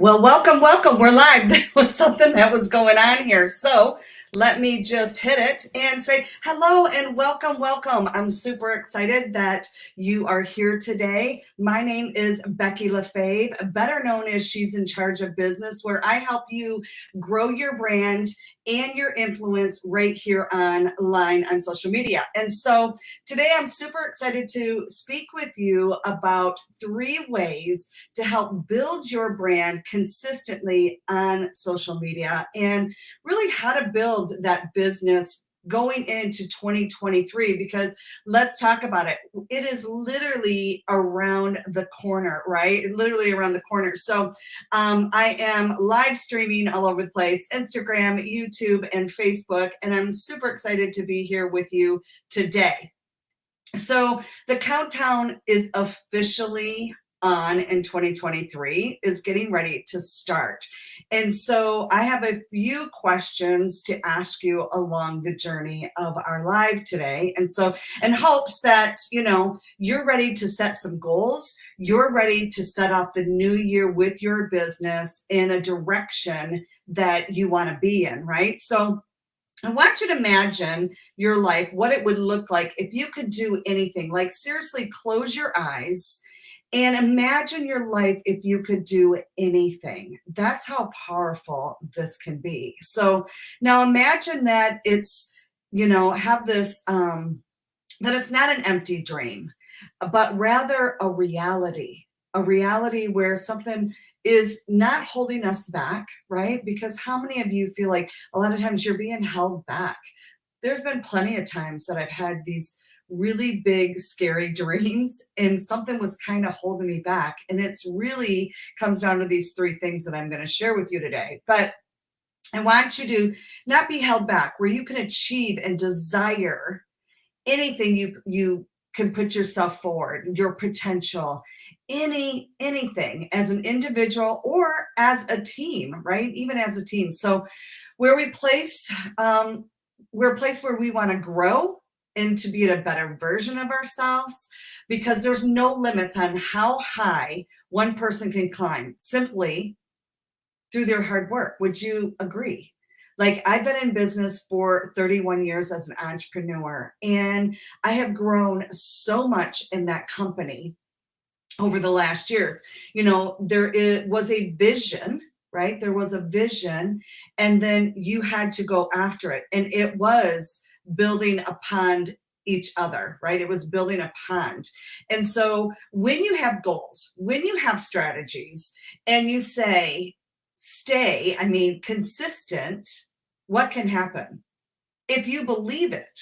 Well, welcome, welcome. We're live. There was something that was going on here. So let me just hit it and say hello and welcome, welcome. I'm super excited that you are here today. My name is Becky LaFave, better known as She's in Charge of Business, where I help you grow your brand and your influence right here online on social media. And so today I'm super excited to speak with you about 3 ways to help build your brand consistently on social media and really how to build that business going into 2023, because let's talk about it. It is literally around the corner, right? Literally around the corner. So I am live streaming all over the place, Instagram, YouTube, and Facebook, and I'm super excited to be here with you today. So the countdown is officially on, in 2023 is getting ready to start. And so I have a few questions to ask you along the journey of our live today. And so in hopes that, you're ready to set some goals, you're ready to set off the new year with your business in a direction that you want to be in, right? So I want you to imagine your life, what it would look like if you could do anything. Like, seriously, close your eyes and imagine your life if you could do anything. That's how powerful this can be. So now imagine that have this, that it's not an empty dream, but rather a reality where something is not holding us back, right? Because how many of you feel like a lot of times you're being held back? There's been plenty of times that I've had these really big, scary dreams, and something was kind of holding me back. And it's really comes down to these 3 things that I'm going to share with you today. But I want you to not be held back, where you can achieve and desire anything you can put yourself forward, your potential, anything as an individual or as a team, right? Even as a team. So where we place, we're a place where we want to grow and to be a better version of ourselves, because there's no limits on how high one person can climb simply through their hard work. Would you agree? Like, I've been in business for 31 years as an entrepreneur, and I have grown so much in that company over the last years. Was a vision, right? There was a vision, and then you had to go after it. And it was building upon each other, right? It was building a pond. And so when you have goals, when you have strategies, and you say, consistent, what can happen? If you believe it,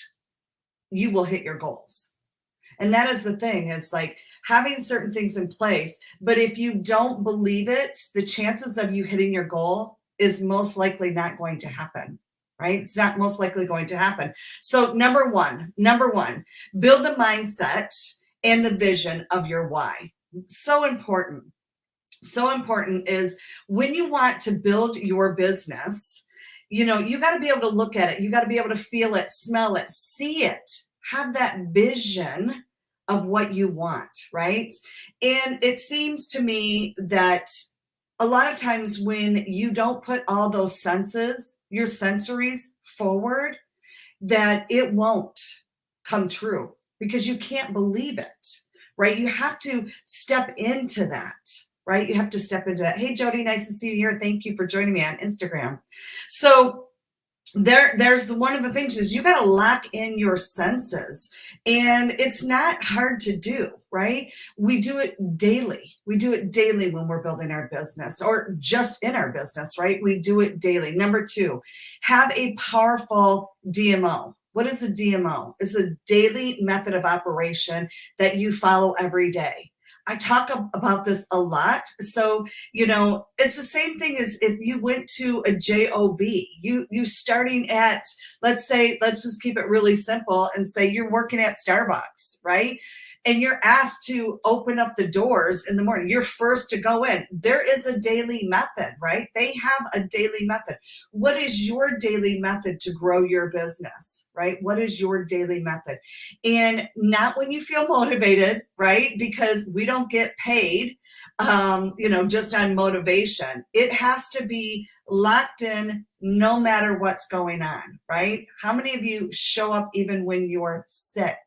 you will hit your goals. And that is the thing, is like having certain things in place. But if you don't believe it, the chances of you hitting your goal is most likely not going to happen, right? It's not most likely going to happen. So number one, build the mindset and the vision of your why. So important. So important is when you want to build your business, you got to be able to look at it. You got to be able to feel it, smell it, see it, have that vision of what you want, right? And it seems to me that a lot of times when you don't put all those senses, your sensories forward, that it won't come true because you can't believe it, right? You have to step into that. Right? You have to step into that. Hey, Jody, nice to see you here. Thank you for joining me on Instagram. So there's one of the things is you got to lock in your senses, and it's not hard to do, right? We do it daily. We do it daily when we're building our business or just in our business, right? We do it daily. Number 2, have a powerful DMO. What is a DMO? It's a daily method of operation that you follow every day. I talk about this a lot. So, it's the same thing as if you went to a job, you starting at, let's just keep it really simple and say you're working at Starbucks, right? and you're asked to open up the doors in the morning. You're first to go in. There is a daily method, right? They have a daily method. What is your daily method to grow your business, right? What is your daily method? And not when you feel motivated, right? Because we don't get paid, just on motivation. It has to be locked in no matter what's going on, right? How many of you show up even when you're sick?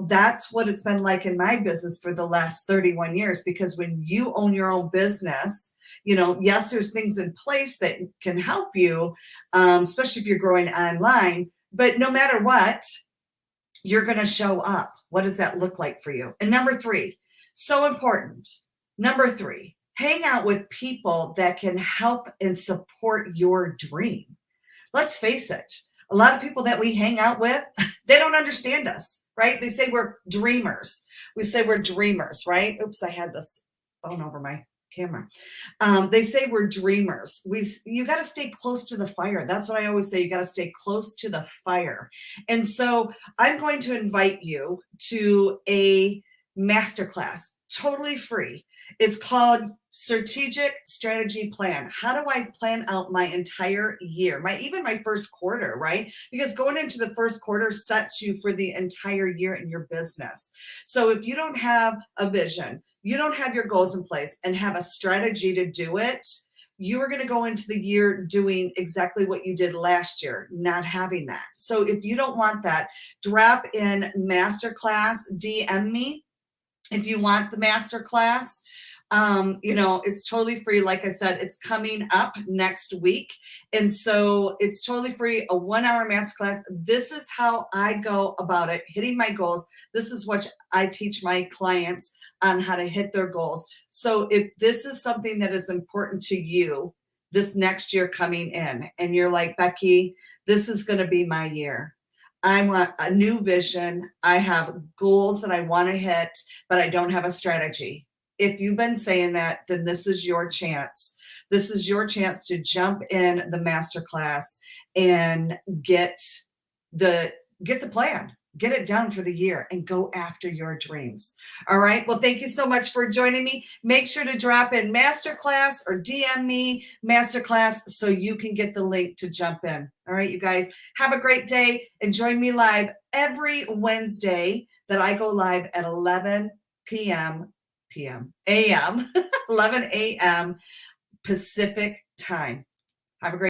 That's what it's been like in my business for the last 31 years, because when you own your own business, yes, there's things in place that can help you, especially if you're growing online, but no matter what, you're going to show up. What does that look like for you? And number three, so important. Number three, hang out with people that can help and support your dream. Let's face it, a lot of people that we hang out with, they don't understand us, right? They say we're dreamers. We say we're dreamers, right? Oops, I had this phone over my camera. They say we're dreamers. You got to stay close to the fire. That's what I always say. You got to stay close to the fire. And so I'm going to invite you to a masterclass, totally free. It's called Strategic Strategy Plan. How do I plan out my entire year, even my first quarter, right? Because going into the first quarter sets you for the entire year in your business. So if you don't have a vision, you don't have your goals in place and have a strategy to do it, you are going to go into the year doing exactly what you did last year, not having that. So if you don't want that, drop in masterclass, DM me if you want the masterclass. It's totally free. Like I said, it's coming up next week. And so it's totally free, a 1-hour masterclass. This is how I go about it, hitting my goals. This is what I teach my clients on how to hit their goals. So if this is something that is important to you this next year coming in, and you're like, Becky, this is going to be my year. I want a new vision. I have goals that I want to hit, but I don't have a strategy. If you've been saying that, then this is your chance. This is your chance to jump in the masterclass and get the plan, get it done for the year, and go after your dreams. All right. Well, thank you so much for joining me. Make sure to drop in masterclass or DM me masterclass so you can get the link to jump in. All right, you guys, have a great day and join me live every Wednesday that I go live at 11 a.m. 11 a.m. Pacific time. Have a great